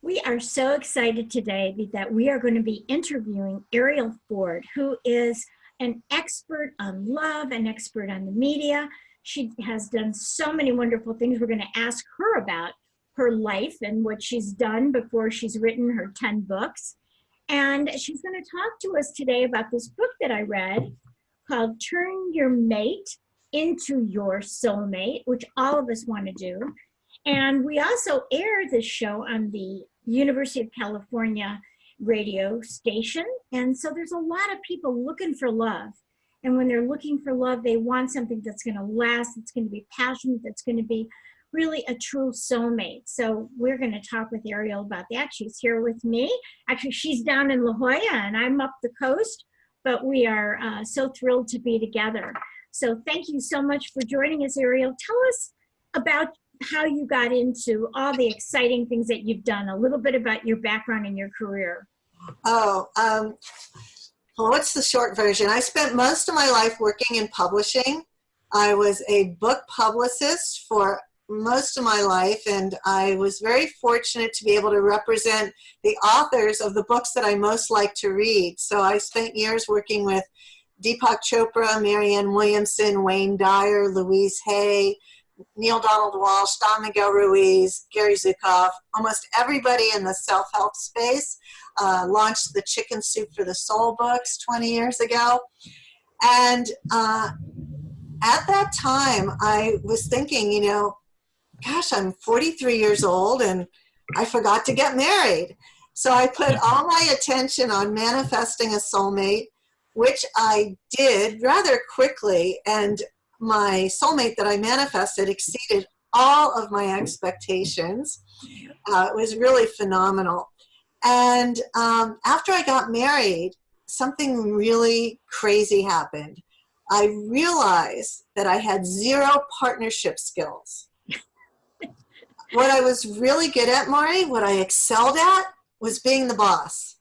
We are so excited today that we are going to be interviewing Arielle Ford, who is an expert on love, an expert on the media. She has done so many wonderful things. We're going to ask her about her life and what she's done before she's written her 10 books. And she's going to talk to us today about this book that I read called Turn Your Mate into Your Soulmate, which all of us want to do. And we also air this show on the University of California radio station. And so there's a lot of people looking for love. And when they're looking for love, they want something that's going to last, that's going to be passionate, that's going to be really a true soulmate. So we're going to talk with Arielle about that. She's here with me. Actually, she's down in La Jolla and I'm up the coast, but we are so thrilled to be together. So thank you so much for joining us, Arielle. Tell us about how you got into all the exciting things that you've done, a little bit about your background and your career. Well, what's the short version? I spent most of my life working in publishing. I was a book publicist for most of my life, and I was very fortunate to be able to represent the authors of the books that I most like to read. So I spent years working with Deepak Chopra, Marianne Williamson, Wayne Dyer, Louise Hay, Neil Donald Walsh, Don Miguel Ruiz, Gary Zukav, almost everybody in the self-help space. Launched the Chicken Soup for the Soul books 20 years ago. And at that time, I was thinking, gosh, I'm 43 years old and I forgot to get married. So I put all my attention on manifesting a soulmate, which I did rather quickly. And my soulmate that I manifested exceeded all of my expectations. It was really phenomenal. And after I got married, something really crazy happened. I realized that I had zero partnership skills. What I was really good at, Maury, what I excelled at, was being the boss.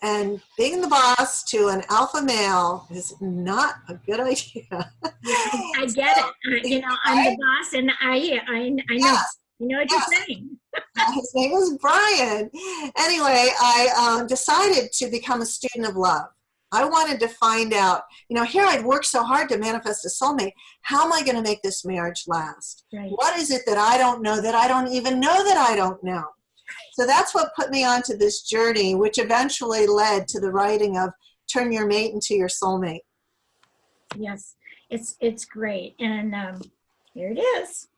And being the boss to an alpha male is not a good idea. I get it. I'm the boss, and I know. Yes. You know what you're saying. His name was Brian. Anyway, I decided to become a student of love. I wanted to find out, here I'd worked so hard to manifest a soulmate. How am I going to make this marriage last? Right. What is it that I don't know that I don't even know that I don't know? So that's what put me onto this journey, which eventually led to the writing of Turn Your Mate into Your Soulmate. Yes, it's great. And here it is.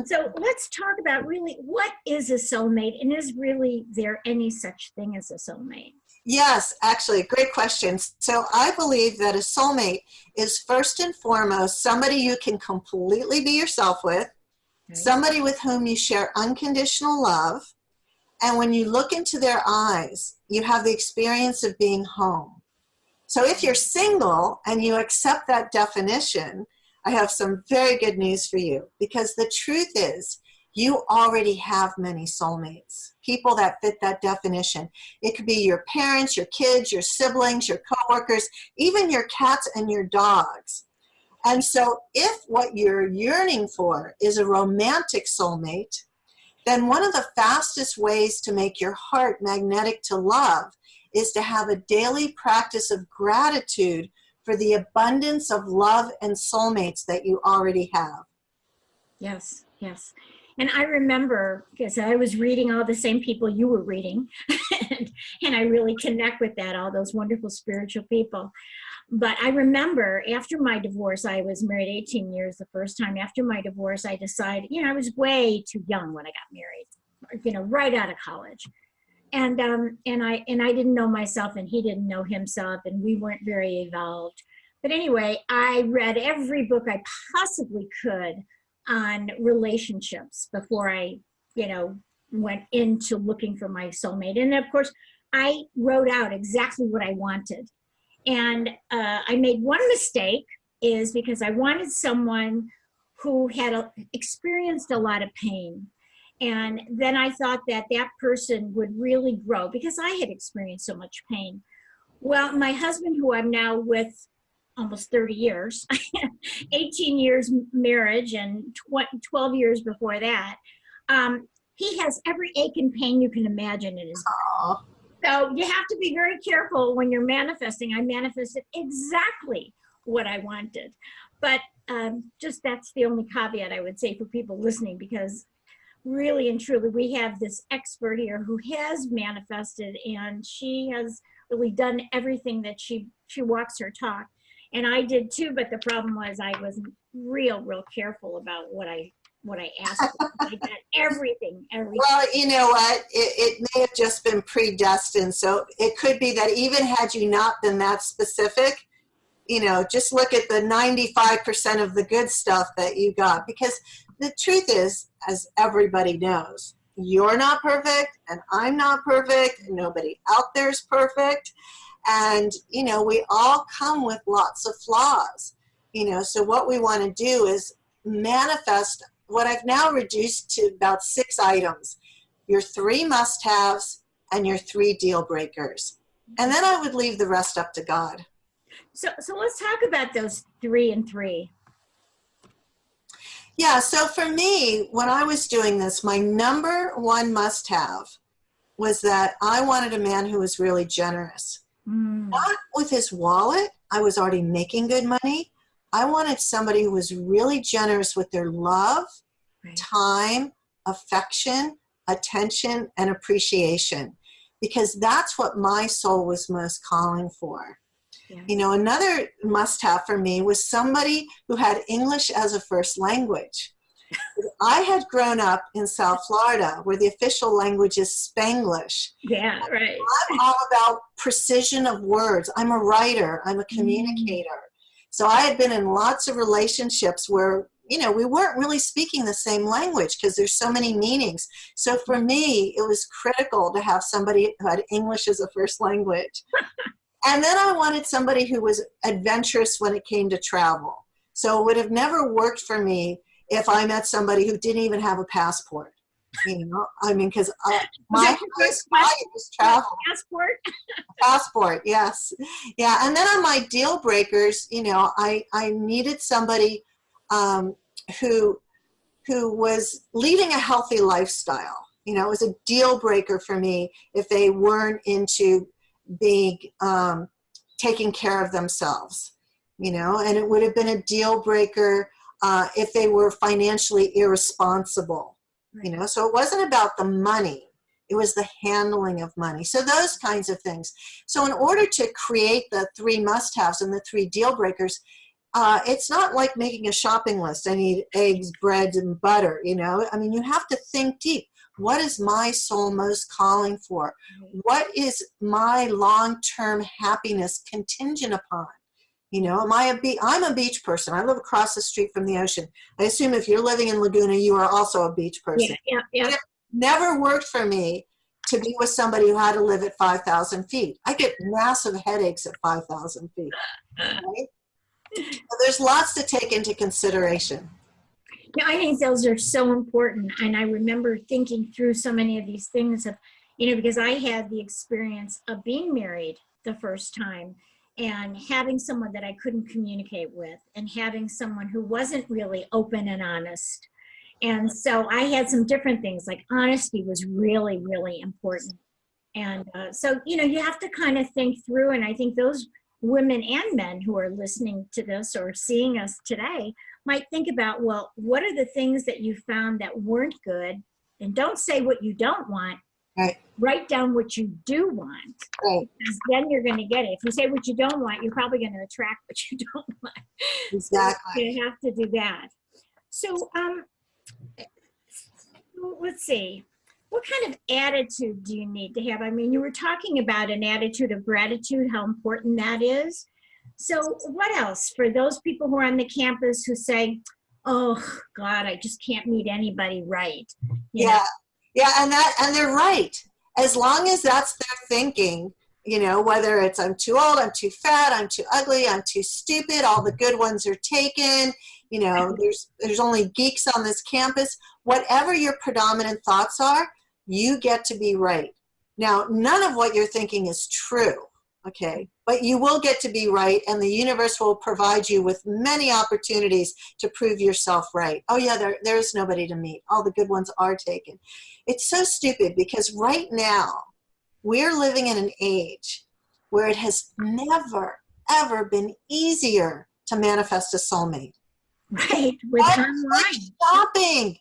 So let's talk about really what is a soulmate, and is really there any such thing as a soulmate? Yes, actually, great question. So I believe that a soulmate is first and foremost somebody you can completely be yourself with, right. Somebody with whom you share unconditional love, and when you look into their eyes, you have the experience of being home. So if you're single and you accept that definition, I have some very good news for you, because the truth is you already have many soulmates, people that fit that definition. It could be your parents, your kids, your siblings, your coworkers, even your cats and your dogs. And so if what you're yearning for is a romantic soulmate, then one of the fastest ways to make your heart magnetic to love is to have a daily practice of gratitude for the abundance of love and soulmates that you already have. Yes, yes. And I remember, because I was reading all the same people you were reading, and I really connect with that, all those wonderful spiritual people. But I remember after my divorce, I was married 18 years the first time. After my divorce, I decided, I was way too young when I got married, right out of college. And I didn't know myself, and he didn't know himself, and we weren't very evolved. But anyway, I read every book I possibly could on relationships before I, went into looking for my soulmate. And of course, I wrote out exactly what I wanted. And I made one mistake, is because I wanted someone who had experienced a lot of pain. And then I thought that person would really grow, because I had experienced so much pain. Well, my husband, who I'm now with almost 30 years, 18 years marriage and 12 years before that, he has every ache and pain you can imagine in his body. Oh, So you have to be very careful when you're manifesting. I manifested exactly what I wanted. But just that's the only caveat I would say for people listening, because really and truly, we have this expert here who has manifested, and she has really done everything that she walks her talk. And I did too, but the problem was I wasn't real careful about what I asked for. I got everything. well, you know what? It may have just been predestined. So it could be that even had you not been that specific, just look at the 95% of the good stuff that you got. Because the truth is, as everybody knows, you're not perfect and I'm not perfect. Nobody out there is perfect. And, we all come with lots of flaws. So what we want to do is manifest what I've now reduced to about 6 items: your 3 must-haves and your 3 deal breakers. And then I would leave the rest up to God. So let's talk about those 3 and 3. Yeah, so for me, when I was doing this, my number 1 must-have was that I wanted a man who was really generous. Not with his wallet. I was already making good money. I wanted somebody who was really generous with their love, Right. time, affection, attention, and appreciation, because that's what my soul was most calling for. Yeah. Another must-have for me was somebody who had English as a first language. I had grown up in South Florida, where the official language is Spanglish. Yeah, right. I'm all about precision of words. I'm a writer. I'm a communicator. So I had been in lots of relationships where, we weren't really speaking the same language because there's so many meanings. So for me, it was critical to have somebody who had English as a first language. And then I wanted somebody who was adventurous when it came to travel. So it would have never worked for me if I met somebody who didn't even have a passport. Because my highest value was travel. Passport, yes. Yeah, and then on my deal breakers, I needed somebody who was leading a healthy lifestyle. It was a deal breaker for me if they weren't into being taking care of themselves, and it would have been a deal breaker if they were financially irresponsible, so it wasn't about the money. It was the handling of money. So those kinds of things. So in order to create the 3 must-haves and the 3 deal breakers, it's not like making a shopping list. I need eggs, bread, and butter, you have to think deep. What is my soul most calling for? What is my long-term happiness contingent upon? I'm a beach person. I live across the street from the ocean. I assume if you're living in Laguna, you are also a beach person. Yeah. It never worked for me to be with somebody who had to live at 5,000 feet. I get massive headaches at 5,000 feet. Right? So there's lots to take into consideration. Yeah, I think those are so important. And I remember thinking through so many of these things of, because I had the experience of being married the first time and having someone that I couldn't communicate with and having someone who wasn't really open and honest. And so I had some different things, like honesty was really important. And so, you have to kind of think through, and I think those women and men who are listening to this or seeing us today might think about, well, what are the things that you found that weren't good? And don't say what you don't want. Right. Write down what you do want. Right. Because then you're going to get it. If you say what you don't want, you're probably going to attract what you don't want. Exactly. So you have to do that. So let's see. What kind of attitude do you need to have? I mean, you were talking about an attitude of gratitude, how important that is. So what else for those people who are on the campus who say, oh God, I just can't meet anybody right? Yeah, and they're right. As long as that's their thinking, whether it's I'm too old, I'm too fat, I'm too ugly, I'm too stupid, all the good ones are taken, there's only geeks on this campus. Whatever your predominant thoughts are, you get to be right. Now, none of what you're thinking is true. Okay, but you will get to be right, and the universe will provide you with many opportunities to prove yourself right. Oh yeah, there's nobody to meet. All the good ones are taken. It's so stupid because right now we're living in an age where it has never, ever been easier to manifest a soulmate. Right, with That's like online. shopping.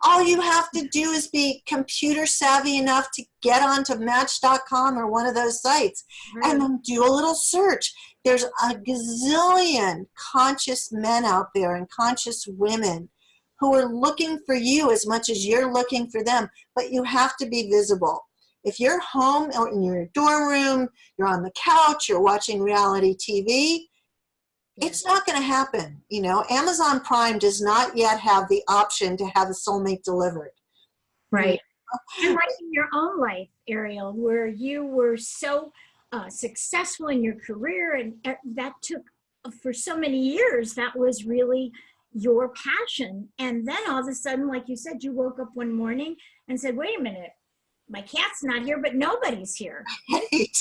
All you have to do is be computer savvy enough to get onto Match.com or one of those sites and Right. then do a little search. There's a gazillion conscious men out there and conscious women who are looking for you as much as you're looking for them, but you have to be visible. If you're home or in your dorm room, you're on the couch, you're watching reality TV, it's not going to happen. You know, Amazon Prime does not yet have the option to have a soulmate delivered. Right. And like in your own life, Arielle, where you were so successful in your career, and that took for so many years, that was really your passion. And then all of a sudden, like you said, you woke up one morning and said, wait a minute, my cat's not here, but nobody's here. Right.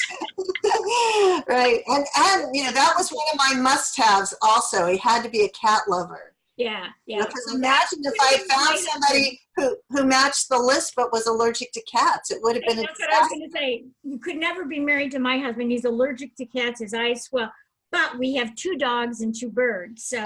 Right. And you know, that was one of my must-haves also. He had to be a cat lover. Yeah, yeah. Because imagine if I found somebody who matched the list but was allergic to cats. It would have been a That's what I was going to say. You could never be married to my husband. He's allergic to cats. His eyes swell. But we have 2 dogs and 2 birds. So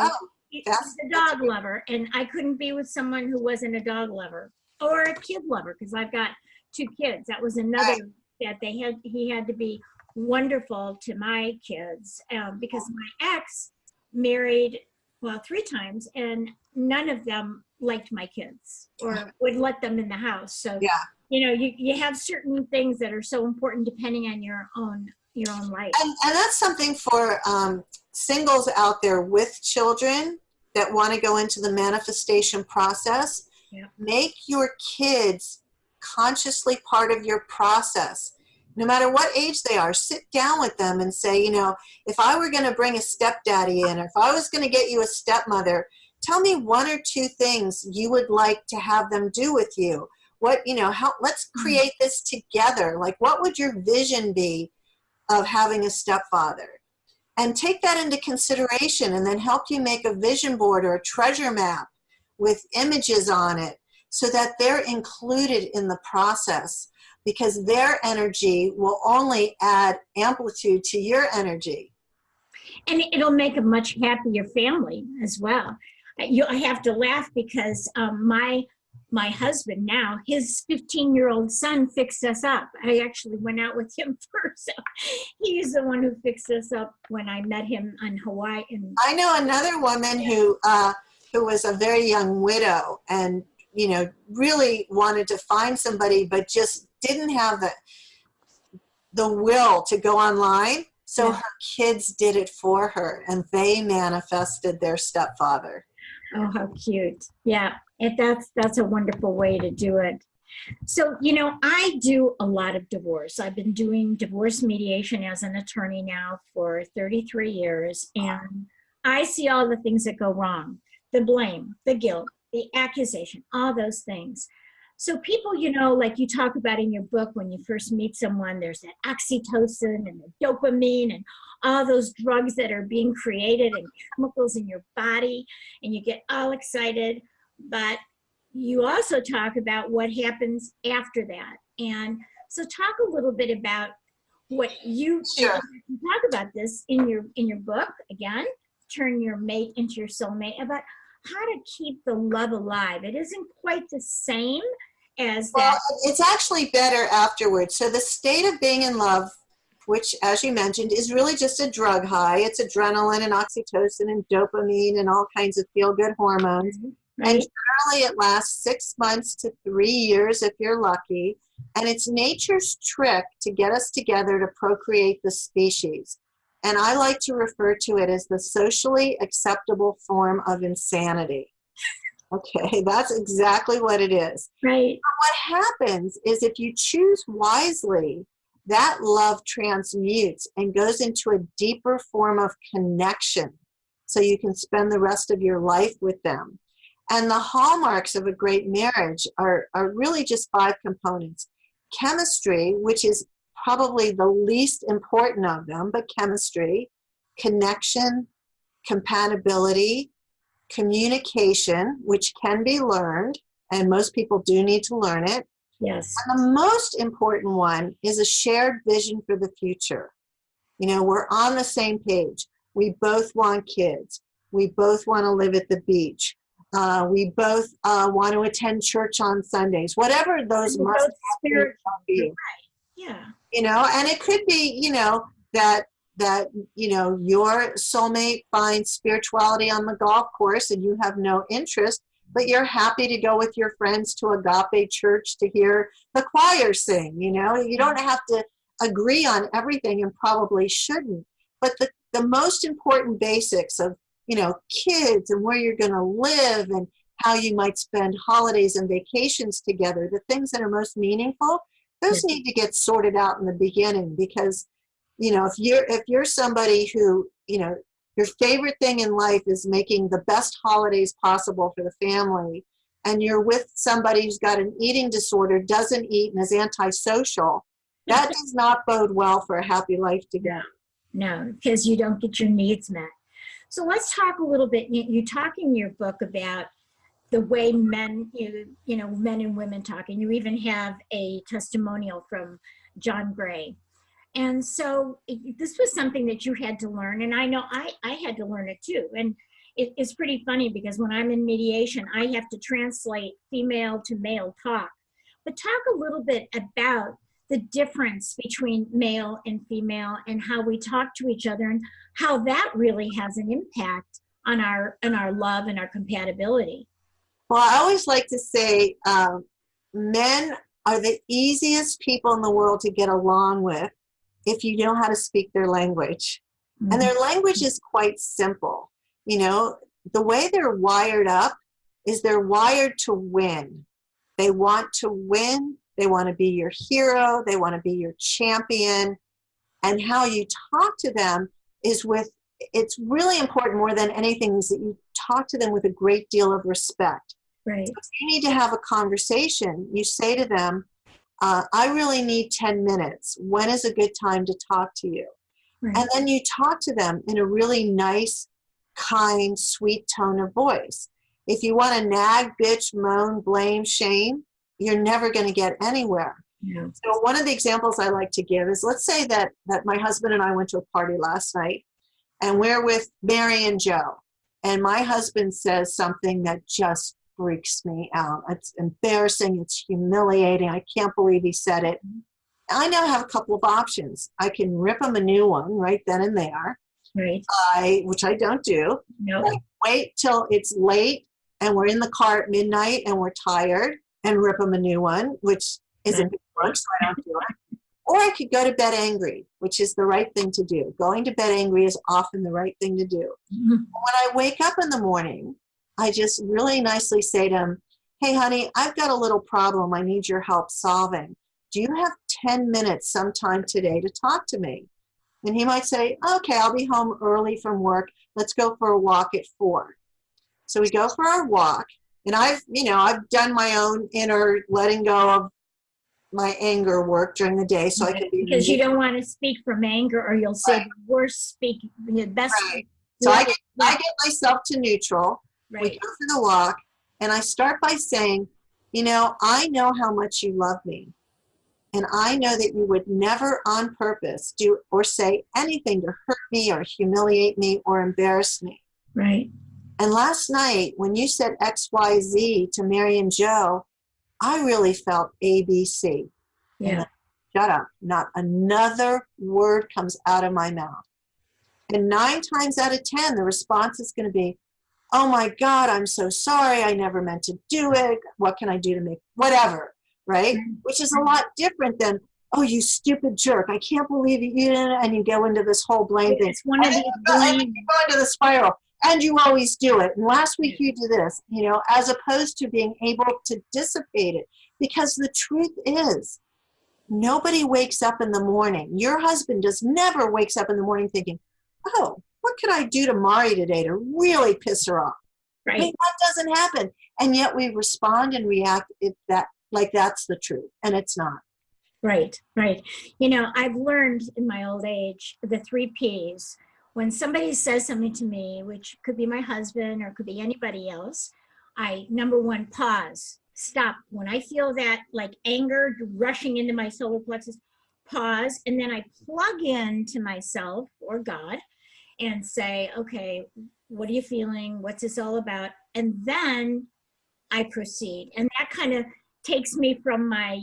he's a dog lover. And I couldn't be with someone who wasn't a dog lover or a kid lover, because I've got 2 kids. That was another that he had to be wonderful to my kids, because my ex married, well, 3 times, and none of them liked my kids or would let them in the house. So, you know, you have certain things that are so important depending on your own life. And that's something for singles out there with children that want to go into the manifestation process. Yeah. Make your kids consciously part of your process. No matter what age they are, sit down with them and say, you know, if I were going to bring a stepdaddy in, or if I was going to get you a stepmother, tell me 1 or 2 things you would like to have them do with you. What, you know, let's create this together. Like, what would your vision be of having a stepfather? And take that into consideration, and then help you make a vision board or a treasure map with images on it so that they're included in the process, because their energy will only add amplitude to your energy. And it'll make a much happier family as well. I have to laugh because my husband now, his 15-year-old son fixed us up. I actually went out with him first. So he's the one who fixed us up when I met him on Hawaii. And I know another woman who was a very young widow, and you know, really wanted to find somebody, but just didn't have the will to go online. So her kids did it for her, and they manifested their stepfather. Oh, how cute. Yeah, that's a wonderful way to do it. So, you know, I do a lot of divorce. I've been doing divorce mediation as an attorney now for 33 years, and I see all the things that go wrong, the blame, the guilt, the accusation, all those things. So people, you know, like you talk about in your book, when you first meet someone, there's that oxytocin and the dopamine and all those drugs that are being created and chemicals in your body, and you get all excited. But you also talk about what happens after that. And so talk a little bit about what you talk about this in your book, again, Turn Your Mate into Your Soulmate, about how to keep the love alive. It isn't quite the same as that. Well, it's actually better afterwards. So the state of being in love, which, as you mentioned, is really just a drug high. It's adrenaline and oxytocin and dopamine and all kinds of feel-good hormones. Right. And generally it lasts 6 months to 3 years if you're lucky. And it's nature's trick to get us together to procreate the species. And I like to refer to it as the socially acceptable form of insanity. Okay, that's exactly what it is. Right. But what happens is, if you choose wisely, that love transmutes and goes into a deeper form of connection, so you can spend the rest of your life with them. And the hallmarks of a great marriage are really just 5 components. Chemistry, which is probably the least important of them, but chemistry, connection, compatibility, communication, which can be learned, and most people do need to learn it. Yes. And the most important one is a shared vision for the future. You know, we're on the same page. We both want kids. We both want to live at the beach. We both want to attend church on Sundays. Whatever those must spiritual be. Yeah. You know, and it could be, you know, that you know, your soulmate finds spirituality on the golf course and you have no interest, but you're happy to go with your friends to Agape Church to hear the choir sing. You know, you don't have to agree on everything, and probably shouldn't. But the most important basics of, you know, kids and where you're going to live and how you might spend holidays and vacations together, the things that are most meaningful, those need to get sorted out in the beginning. Because, you know, if you're somebody who, you know, your favorite thing in life is making the best holidays possible for the family, and you're with somebody who's got an eating disorder, doesn't eat, and is antisocial, that does not bode well for a happy life together. No, because you don't get your needs met. So let's talk a little bit. You talk in your book about the way men, you know, men and women talk, and you even have a testimonial from John Gray. And so this was something that you had to learn, and I know I had to learn it too. And it's pretty funny because when I'm in mediation, I have to translate female to male talk. But talk a little bit about the difference between male and female and how we talk to each other and how that really has an impact on our love and our compatibility. Well, I always like to say men are the easiest people in the world to get along with if you know how to speak their language. Mm-hmm. And their language is quite simple. You know, the way they're wired up is they're wired to win. They want to win. They want to be your hero. They want to be your champion. And how you talk to them is it's really important more than anything is that you talk to them with a great deal of respect. Right. So if you need to have a conversation, you say to them, I really need 10 minutes. When is a good time to talk to you? Right. And then you talk to them in a really nice, kind, sweet tone of voice. If you want to nag, bitch, moan, blame, shame, you're never going to get anywhere. Yeah. So one of the examples I like to give is, let's say that my husband and I went to a party last night, and we're with Mary and Joe. And my husband says something that just freaks me out. It's embarrassing. It's humiliating. I can't believe he said it. I now have a couple of options. I can rip him a new one right then and there, right? Which I don't do. Nope. I wait till it's late and we're in the car at midnight and we're tired and rip him a new one, which isn't good work, so I don't do it. Or I could go to bed angry, which is the right thing to do. Going to bed angry is often the right thing to do. Mm-hmm. When I wake up in the morning, I just really nicely say to him, hey, honey, I've got a little problem I need your help solving. Do you have 10 minutes sometime today to talk to me? And he might say, okay, I'll be home early from work. Let's go for a walk at 4. So we go for our walk. And I've done my own inner letting go of my anger work during the day, so I can be because you don't want to speak from anger, or you'll say the worst speak the best. Right. So I get myself to neutral. Right. We go for the walk, and I start by saying, I know how much you love me, and I know that you would never on purpose do or say anything to hurt me or humiliate me or embarrass me. Right. And last night, when you said XYZ to Mary and Joe, I really felt ABC. Yeah. Shut up. Not another word comes out of my mouth. And 9 times out of 10, the response is going to be, oh my God, I'm so sorry. I never meant to do it. What can I do to make whatever, right? Which is a lot different than, oh, you stupid jerk. I can't believe you didn't. And you go into this whole blame thing. It's one of these blame. You go into the spiral. And you always do it. And last week you do this, as opposed to being able to dissipate it. Because the truth is, nobody wakes up in the morning. Your husband never wakes up in the morning thinking, oh, what could I do to Mari today to really piss her off? Right. I mean, that doesn't happen. And yet we respond and react like that's the truth. And it's not. Right, right. You know, I've learned in my old age the three P's. When somebody says something to me, which could be my husband or could be anybody else, I, number one, pause, stop. When I feel that like anger rushing into my solar plexus, pause, and then I plug in to myself or God and say, okay, what are you feeling? What's this all about? And then I proceed. And that kind of takes me from my,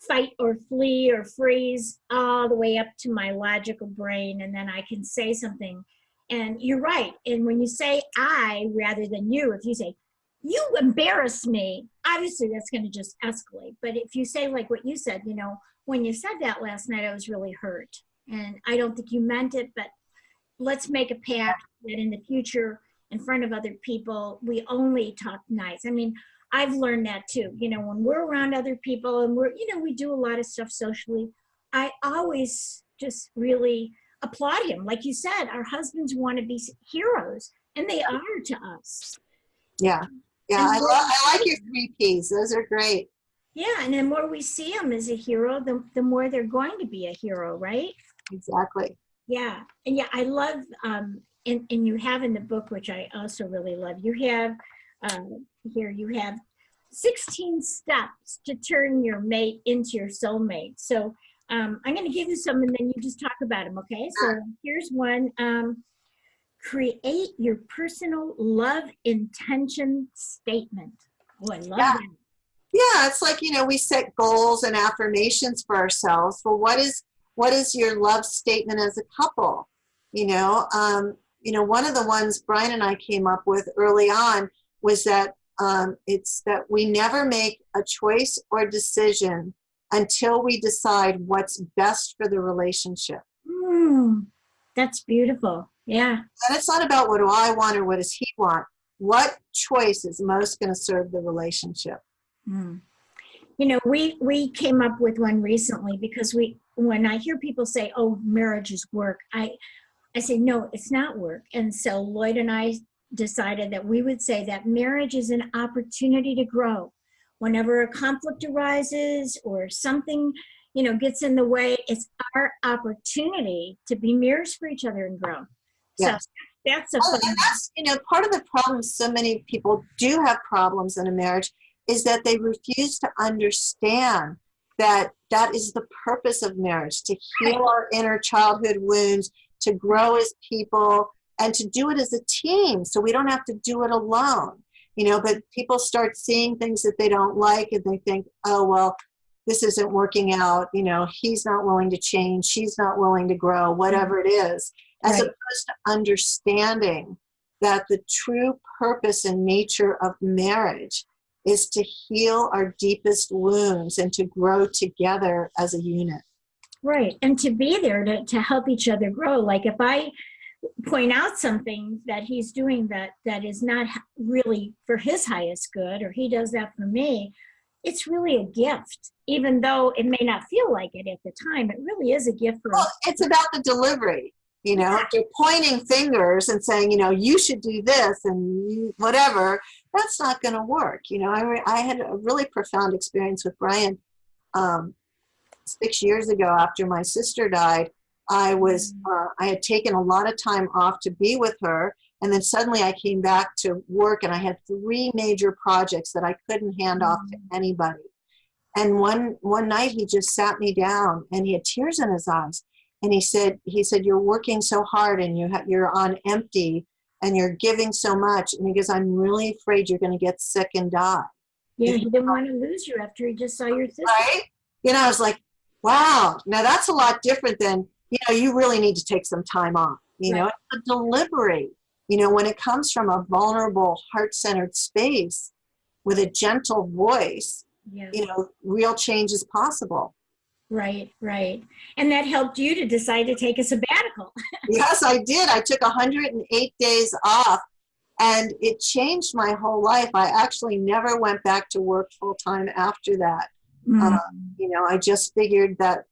fight or flee or freeze all the way up to my logical brain. And then I can say something. And you're right. And when you say I rather than you, if you say, you embarrass me, obviously that's going to just escalate. But if you say, like what you said, when you said that last night, I was really hurt. And I don't think you meant it, but let's make a pact that in the future, in front of other people, we only talk nice. I mean, I've learned that too. When we're around other people and we do a lot of stuff socially, I always just really applaud him. Like you said, our husbands want to be heroes, and they are to us. Yeah. Yeah. I like your three P's. Those are great. Yeah. And the more we see them as a hero, the more they're going to be a hero, right? Exactly. Yeah. And yeah, I love, and you have in the book, which I also really love, you have here, you have 16 steps to turn your mate into your soulmate. So I'm going to give you some and then you just talk about them. Okay. So here's one. Create your personal love intention statement. Oh, I love that. Yeah. It's like, we set goals and affirmations for ourselves. Well, what is your love statement as a couple? One of the ones Brian and I came up with early on was that it's that we never make a choice or decision until we decide what's best for the relationship. That's beautiful. Yeah. And it's not about what do I want or what does he want. What choice is most going to serve the relationship? We came up with one recently because when I hear people say, oh, marriage is work, I say, no, it's not work. And so Lloyd and I decided that we would say that marriage is an opportunity to grow. Whenever a conflict arises or something, gets in the way, it's our opportunity to be mirrors for each other and grow. Yes. So that's a fun. And that's, part of the problem so many people do have problems in a marriage is that they refuse to understand that is the purpose of marriage, to heal our inner childhood wounds, to grow as people, and to do it as a team so we don't have to do it alone. But people start seeing things that they don't like and they think, oh, well, this isn't working out. He's not willing to change. She's not willing to grow, whatever it is, as opposed to understanding that the true purpose and nature of marriage is to heal our deepest wounds and to grow together as a unit. Right. And to be there to help each other grow. Like if I point out something that he's doing that is not really for his highest good, or he does that for me, it's really a gift, even though it may not feel like it at the time. It really is a gift for us. It's about the delivery. If you're pointing fingers and saying, you should do this and whatever, that's not going to work. I had a really profound experience with Brian 6 years ago after my sister died. I had taken a lot of time off to be with her. And then suddenly I came back to work and I had 3 major projects that I couldn't hand off to anybody. And one night he just sat me down and he had tears in his eyes. And he said, you're working so hard and you're on empty and you're giving so much. And he goes, I'm really afraid you're going to get sick and die. Yeah, he didn't want to lose you after he just saw your sister. Right? I was like, wow, now that's a lot different than, you really need to take some time off. It's a deliberate, when it comes from a vulnerable, heart-centered space with a gentle voice, real change is possible. Right. And that helped you to decide to take a sabbatical. Yes, I did. I took 108 days off and it changed my whole life. I actually never went back to work full time after that. I just figured that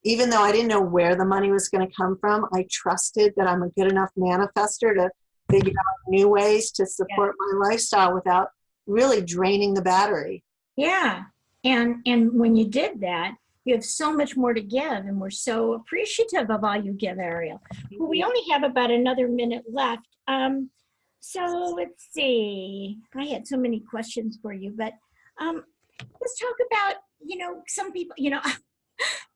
even though I didn't know where the money was going to come from, I trusted that I'm a good enough manifester to figure out new ways to support my lifestyle without really draining the battery. Yeah. And when you did that, you have so much more to give, and we're so appreciative of all you give, Arielle. Well, we only have about another minute left. So let's see. I had so many questions for you, but let's talk about, some people,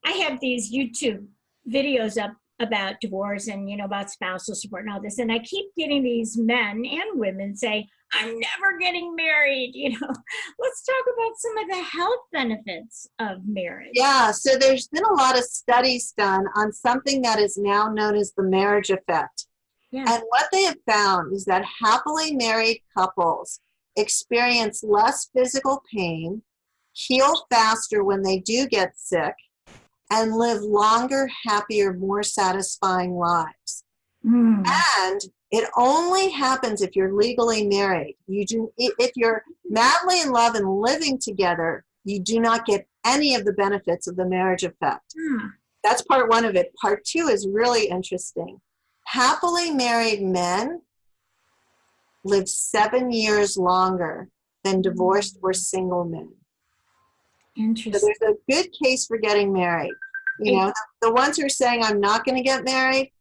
I have these YouTube videos up about divorce and, about spousal support and all this. And I keep getting these men and women say, I'm never getting married. Let's talk about some of the health benefits of marriage. Yeah, so there's been a lot of studies done on something that is now known as the marriage effect. Yeah. And what they have found is that happily married couples experience less physical pain, heal faster when they do get sick, and live longer, happier, more satisfying lives. And it only happens if you're legally married. If you're madly in love and living together, you do not get any of the benefits of the marriage effect. That's part one of it. Part two is really interesting. Happily married men live 7 years longer than divorced or single men. Interesting. So there's a good case for getting married. The ones who are saying, I'm not going to get married,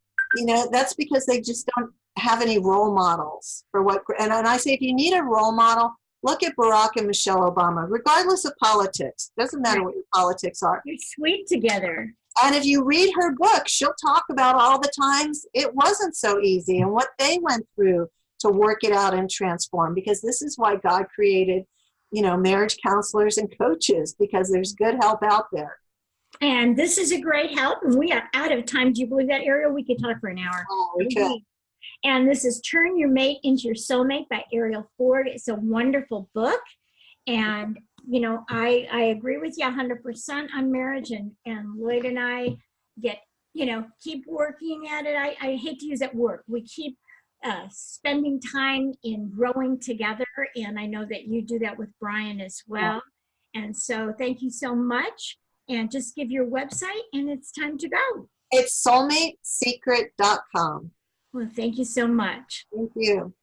that's because they just don't have any role models for what. And I say, if you need a role model, look at Barack and Michelle Obama, regardless of politics. Doesn't matter what your politics are. You're sweet together. And if you read her book, she'll talk about all the times it wasn't so easy and what they went through to work it out and transform. Because this is why God created, marriage counselors and coaches, because there's good help out there. And this is a great help. And we are out of time. Do you believe that, Arielle? We could talk for an hour. Oh, we can. And this is Turn Your Mate into Your Soulmate by Arielle Ford. It's a wonderful book. And, I agree with you 100% on marriage. And Lloyd and I keep working at it. I hate to use that word. We keep spending time in growing together. And I know that you do that with Brian as well. Yeah. And so thank you so much. And just give your website, and it's time to go. It's soulmatesecret.com. Well, thank you so much. Thank you.